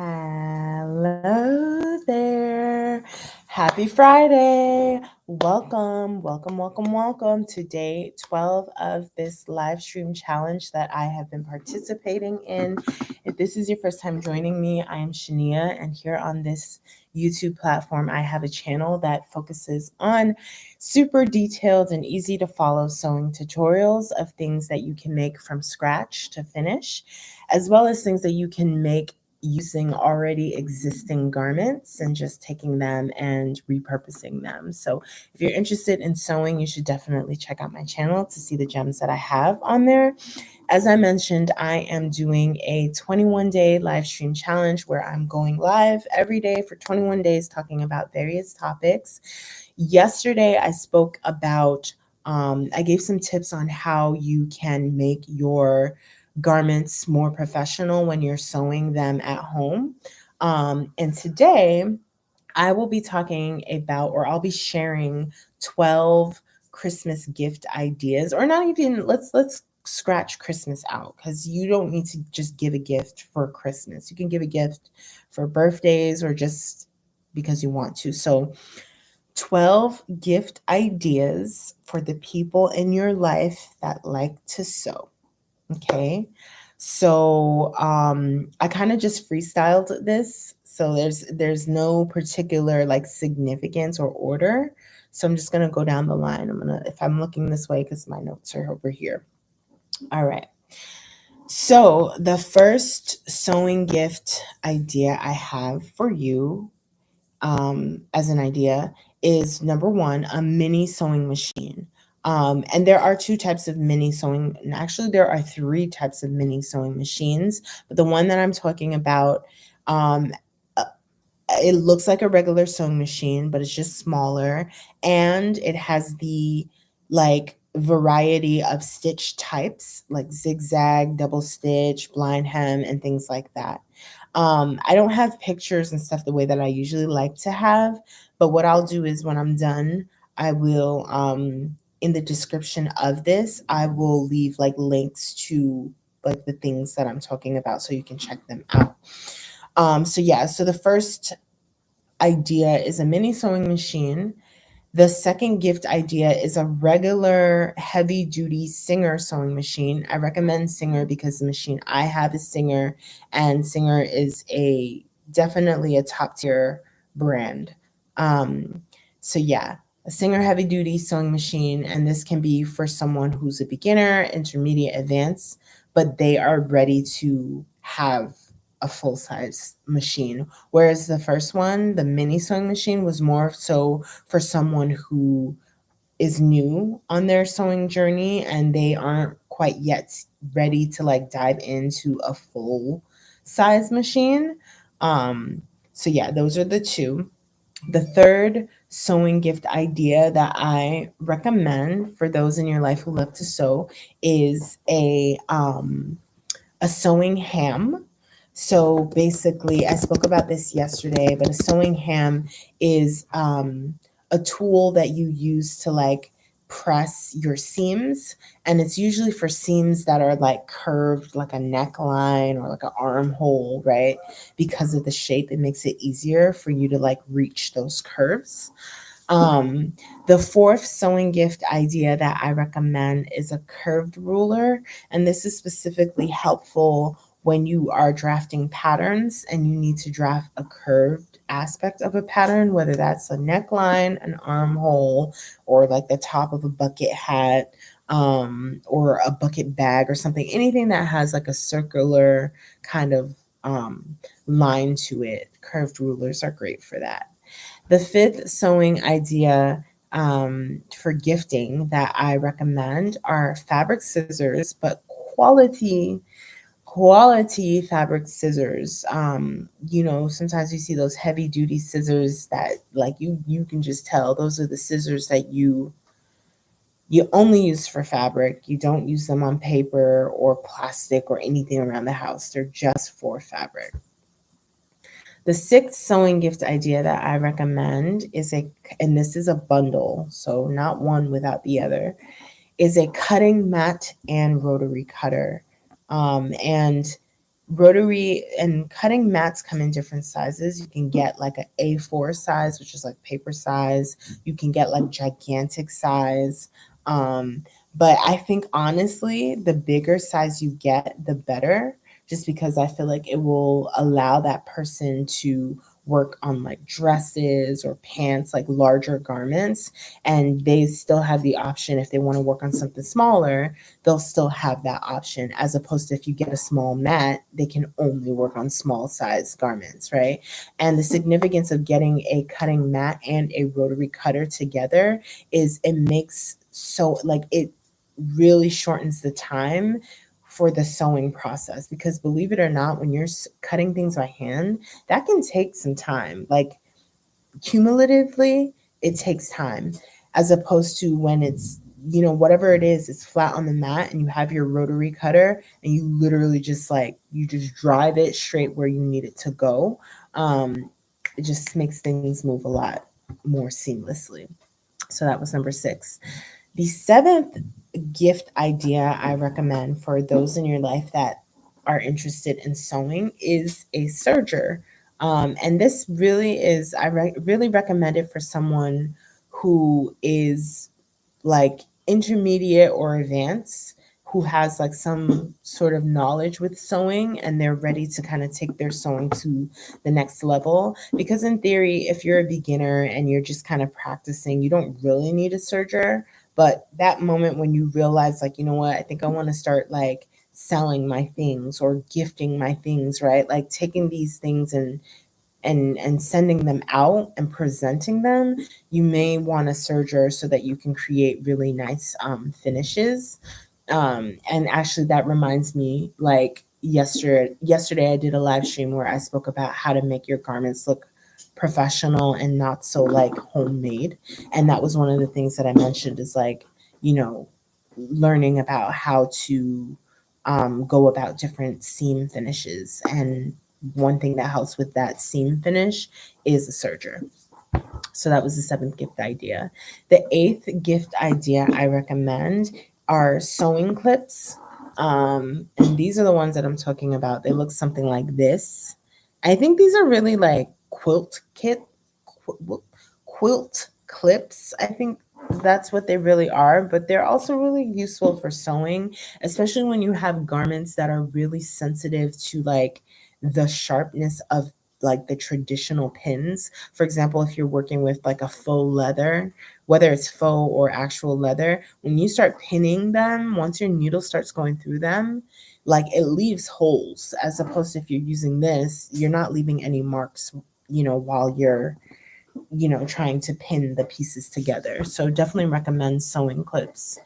Hello there. Happy Friday. Welcome to day 12 of this live stream challenge that I have been participating in. If this is your first time joining me, I am Shania, and here on this YouTube platform, I have a channel that focuses on super detailed and easy to follow sewing tutorials of things that you can make from scratch to finish, as well as things that you can make using already existing garments and just taking them and repurposing them. So if you're interested in sewing, you should definitely check out my channel to see the gems that I have on there. As I mentioned, I am doing a 21-day live stream challenge where I'm going live every day for 21 days talking about various topics. Yesterday, I spoke about, I gave some tips on how you can make your garments more professional when you're sewing them at home. And today, I will be talking about, or I'll be sharing 12 Christmas gift ideas, or not even, let's scratch Christmas out, because you don't need to just give a gift for Christmas. You can give a gift for birthdays or just because you want to. So 12 gift ideas for the people in your life that like to sew. Okay. So I kind of just freestyled this. So there's no particular like significance or order. So I'm just gonna go down the line. If I'm looking this way, because my notes are over here. All right. So the first sewing gift idea I have for you, as an idea, is number one, a mini sewing machine. And there are two types of mini sewing, and actually, there are three types of mini sewing machines. But the one that I'm talking about, um, uh, it looks like a regular sewing machine, but it's just smaller, and it has the like variety of stitch types, like zigzag, double stitch, blind hem, and things like that. I don't have pictures and stuff the way that I usually like to have, but what I'll do is when I'm done, I will, in the description of this, I will leave like links to like the things that I'm talking about so you can check them out. So yeah, so the first idea is a mini sewing machine. The second gift idea is a regular heavy duty Singer sewing machine. I recommend Singer because the machine I have is Singer, and Singer is a definitely a top tier brand. Um, so yeah, a Singer heavy duty sewing machine, and this can be for someone who's a beginner, intermediate, advanced, but they are ready to have a full size machine. Whereas the first one, the mini sewing machine, was more so for someone who is new on their sewing journey and they aren't quite yet ready to like dive into a full size machine. So yeah, those are the two. The third sewing gift idea that I recommend for those in your life who love to sew is a sewing ham. So basically, I spoke about this yesterday, but a sewing ham is a tool that you use to like press your seams. And it's usually for seams that are like curved, like a neckline or like an armhole, right? Because of the shape, it makes it easier for you to like reach those curves. Um, the fourth sewing gift idea that I recommend is a curved ruler, and this is specifically helpful when you are drafting patterns and you need to draft a curved aspect of a pattern, whether that's a neckline, an armhole, or like the top of a bucket hat, or a bucket bag or something. Anything that has like a circular kind of line to it. Curved rulers are great for that. The fifth sewing idea, for gifting that I recommend are fabric scissors, but quality fabric scissors. Sometimes you see those heavy duty scissors that like you can just tell those are the scissors that you only use for fabric. You don't use them on paper or plastic or anything around the house. They're just for fabric. The sixth sewing gift idea that I recommend and this is a bundle, so not one without the other, is a cutting mat and rotary cutter. And Rotary and cutting mats come in different sizes. You can get like an A4 size, which is like paper size. You can get like gigantic size. Um, but I think honestly, the bigger size you get, the better, just because I feel like it will allow that person to work on like dresses or pants, like larger garments, and they still have the option if they want to work on something smaller, they'll still have that option, as opposed to if you get a small mat, they can only work on small size garments, right? And the significance of getting a cutting mat and a rotary cutter together is it makes so like it really shortens the time for the sewing process, because believe it or not, when you're cutting things by hand, that can take some time. Like cumulatively, it takes time, as opposed to when it's, whatever it is, it's flat on the mat and you have your rotary cutter and you literally just like you just drive it straight where you need it to go. It just makes things move a lot more seamlessly. So that was number 6. The 7th gift idea I recommend for those in your life that are interested in sewing is a serger. And this really is, I really recommend it for someone who is like intermediate or advanced, who has like some sort of knowledge with sewing and they're ready to kind of take their sewing to the next level. Because in theory, if you're a beginner and you're just kind of practicing, you don't really need a serger. But that moment when you realize, like, you know what, I think I want to start like selling my things or gifting my things, right? Like taking these things and sending them out and presenting them, you may want a serger so that you can create really nice finishes. And actually, that reminds me, like yesterday I did a live stream where I spoke about how to make your garments look professional and not so like homemade. And that was one of the things that I mentioned is like, you know, learning about how to go about different seam finishes. And one thing that helps with that seam finish is a serger. So that was the 7th gift idea. The 8th gift idea I recommend are sewing clips. And these are the ones that I'm talking about. They look something like this. I think these are really like quilt clips. I think that's what they really are, but they're also really useful for sewing, especially when you have garments that are really sensitive to like the sharpness of like the traditional pins. For example, if you're working with like a faux leather, whether it's faux or actual leather, when you start pinning them, once your needle starts going through them, like it leaves holes, as opposed to if you're using this, you're not leaving any marks, while you're trying to pin the pieces together. So definitely recommend sewing clips.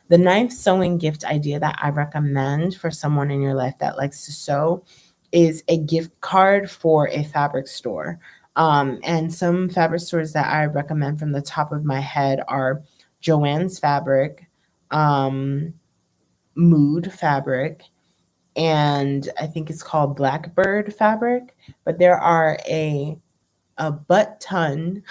The 9th sewing gift idea that I recommend for someone in your life that likes to sew is a gift card for a fabric store. And some fabric stores that I recommend from the top of my head are Joann's Fabric, um, Mood Fabric, and I think it's called Blackbird Fabric. But there are a butt ton,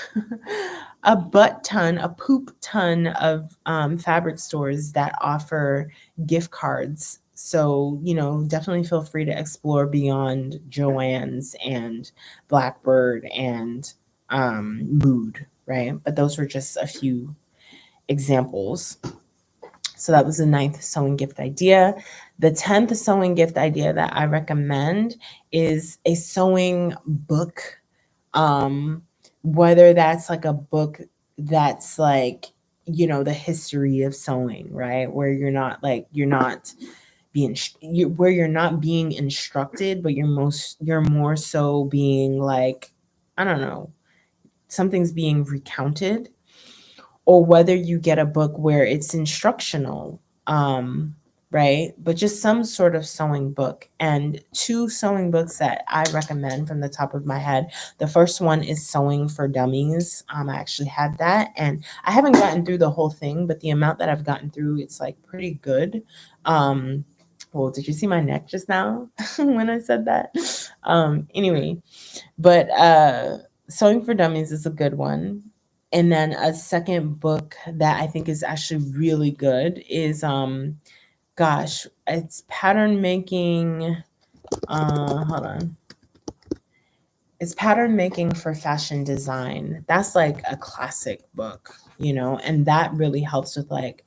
a poop ton of fabric stores that offer gift cards. So, definitely feel free to explore beyond Joann's and Blackbird and Mood, right? But those were just a few examples. So that was the 9th sewing gift idea. The 10th sewing gift idea that I recommend is a sewing book, um whether that's like a book that's like, the history of sewing, right, where you're not where you're not being instructed, but you're more so being like, I don't know, something's being recounted, or whether you get a book where it's instructional, right? But just some sort of sewing book. And 2 sewing books that I recommend from the top of my head. The first one is Sewing for Dummies. I actually had that, and I haven't gotten through the whole thing, but the amount that I've gotten through, it's like pretty good. Well, did you see my neck just now when I said that? Anyway, but Sewing for Dummies is a good one. And then a second book that I think is actually really good is gosh, it's pattern making. Hold on. It's Pattern Making for Fashion Design. That's like a classic book, and that really helps with like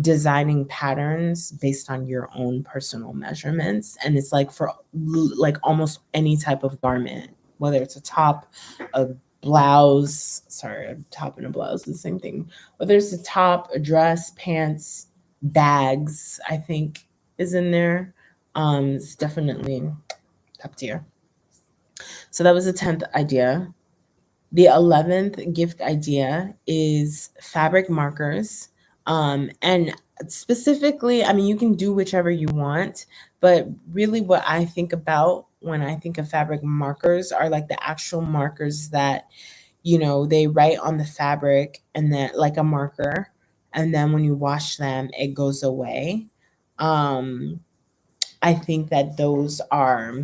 designing patterns based on your own personal measurements. And it's like for like almost any type of garment, whether it's a top, a blouse, sorry, a top and a blouse, the same thing. Whether it's a top, a dress, pants, bags, I think is in there. It's definitely top tier. So that was the 10th idea. The 11th gift idea is fabric markers. And specifically, I mean, you can do whichever you want, but really what I think about when I think of fabric markers are like the actual markers that, they write on the fabric and then like a marker. And then when you wash them, it goes away. Um, I think that those are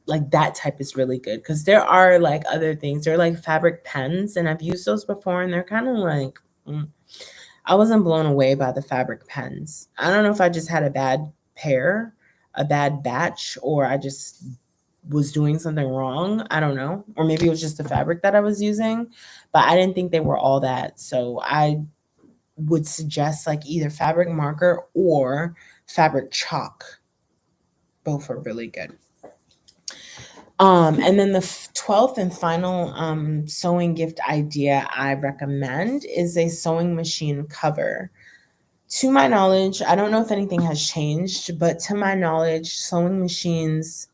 like that type is really good because there are like other things. They're like fabric pens, and I've used those before, and they're kind of like I wasn't blown away by the fabric pens. I don't know if I just had a bad pair, a bad batch, or I just was doing something wrong. I don't know, or maybe it was just the fabric that I was using, but I didn't think they were all that. So I would suggest like either fabric marker or fabric chalk. Both are really good. And then the 12th and final sewing gift idea I recommend is a sewing machine cover. To my knowledge, I don't know if anything has changed, but to my knowledge, sewing machines,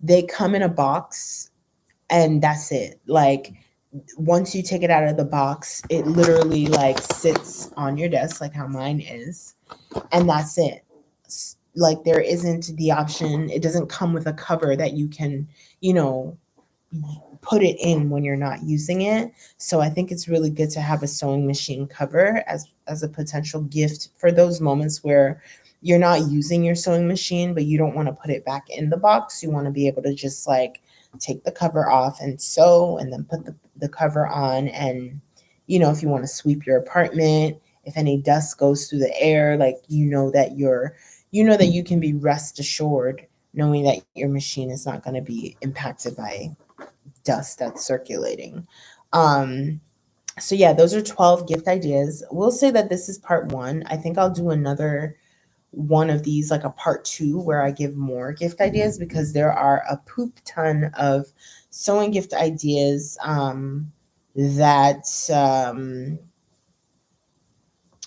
they come in a box and that's it. Like once you take it out of the box, it literally like sits on your desk like how mine is, and that's it. Like there isn't the option, it doesn't come with a cover that you can, you know, put it in when you're not using it. So I think it's really good to have a sewing machine cover as a potential gift for those moments where you're not using your sewing machine, but you don't want to put it back in the box. You want to be able to just like take the cover off and sew and then put the cover on. And, if you want to sweep your apartment, if any dust goes through the air, like, that you can be rest assured knowing that your machine is not going to be impacted by dust that's circulating. So yeah, those are 12 gift ideas. We'll say that this is part one. I think I'll do another one of these, like a part two, where I give more gift ideas because there are a poop ton of sewing gift ideas that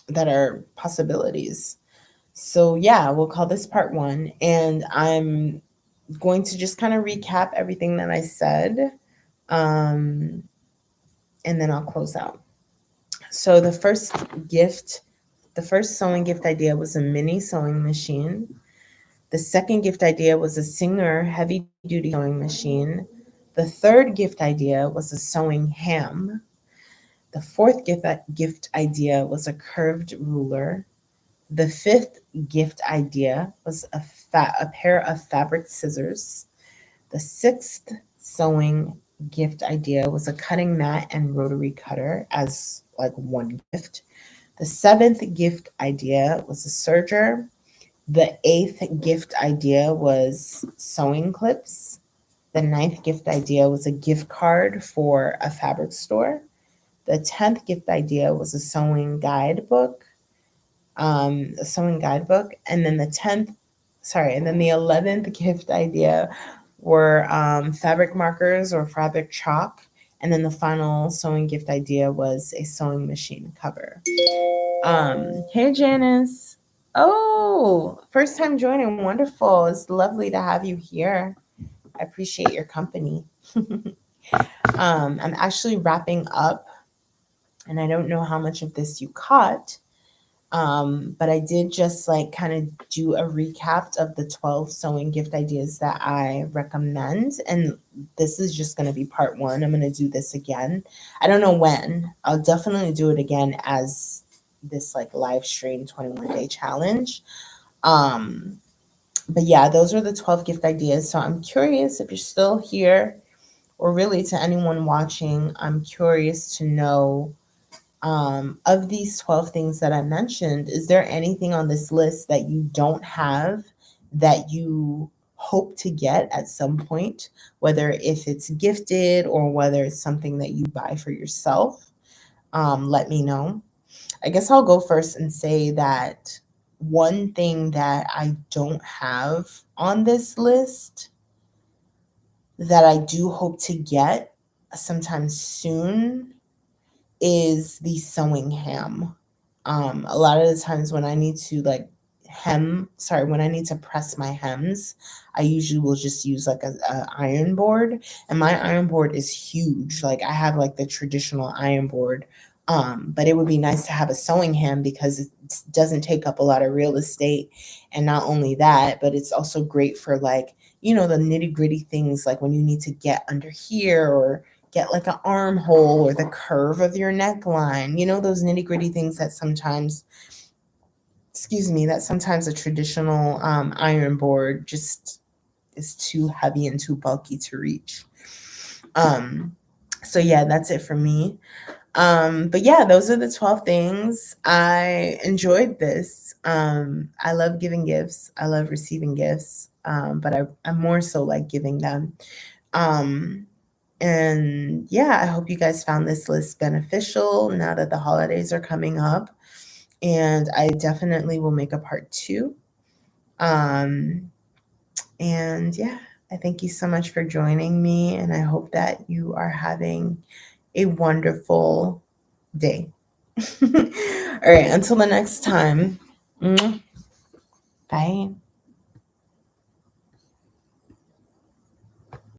that are possibilities. So yeah, we'll call this part one, and I'm going to just kind of recap everything that I said. Um, and then I'll close out. So the first sewing gift idea was a mini sewing machine. The second gift idea was a Singer heavy duty sewing machine. The third gift idea was a sewing ham. The fourth gift idea was a curved ruler. The fifth gift idea was a pair of fabric scissors. The sixth sewing gift idea was a cutting mat and rotary cutter as like one gift. The seventh gift idea was a serger. The eighth gift idea was sewing clips. The ninth gift idea was a gift card for a fabric store. The 10th gift idea was a sewing guidebook. And then the 11th gift idea were fabric markers or fabric chalk. And then the final sewing gift idea was a sewing machine cover. Hey, Janice. Oh, first time joining. Wonderful. It's lovely to have you here. I appreciate your company. I'm actually wrapping up, and I don't know how much of this you caught, but I did just like kind of do a recap of the 12 sewing gift ideas that I recommend. And this is just going to be part one. I'm going to do this again. I don't know when. I'll definitely do it again as this like live stream 21-day challenge. But yeah, those are the 12 gift ideas. So I'm curious if you're still here, or really to anyone watching, I'm curious to know, of these 12 things that I mentioned, is there anything on this list that you don't have that you hope to get at some point, whether if it's gifted or whether it's something that you buy for yourself. Let me know. I guess I'll go first and say that one thing that I don't have on this list that I do hope to get sometime soon is the sewing ham. A lot of the times when I need to when I need to press my hems, I usually will just use like a iron board, and my iron board is huge. Like I have like the traditional iron board, but it would be nice to have a sewing ham because it doesn't take up a lot of real estate, and not only that, but it's also great for like the nitty gritty things like when you need to get under here or get like an armhole or the curve of your neckline, those nitty gritty things that sometimes, that sometimes a traditional iron board just is too heavy and too bulky to reach. So yeah, that's it for me. But yeah, those are the 12 things. I enjoyed this. I love giving gifts. I love receiving gifts. But I'm more so like giving them. And yeah, I hope you guys found this list beneficial now that the holidays are coming up. And I definitely will make a part two. And yeah, I thank you so much for joining me. And I hope that you are having a wonderful day. All right, until the next time. Bye.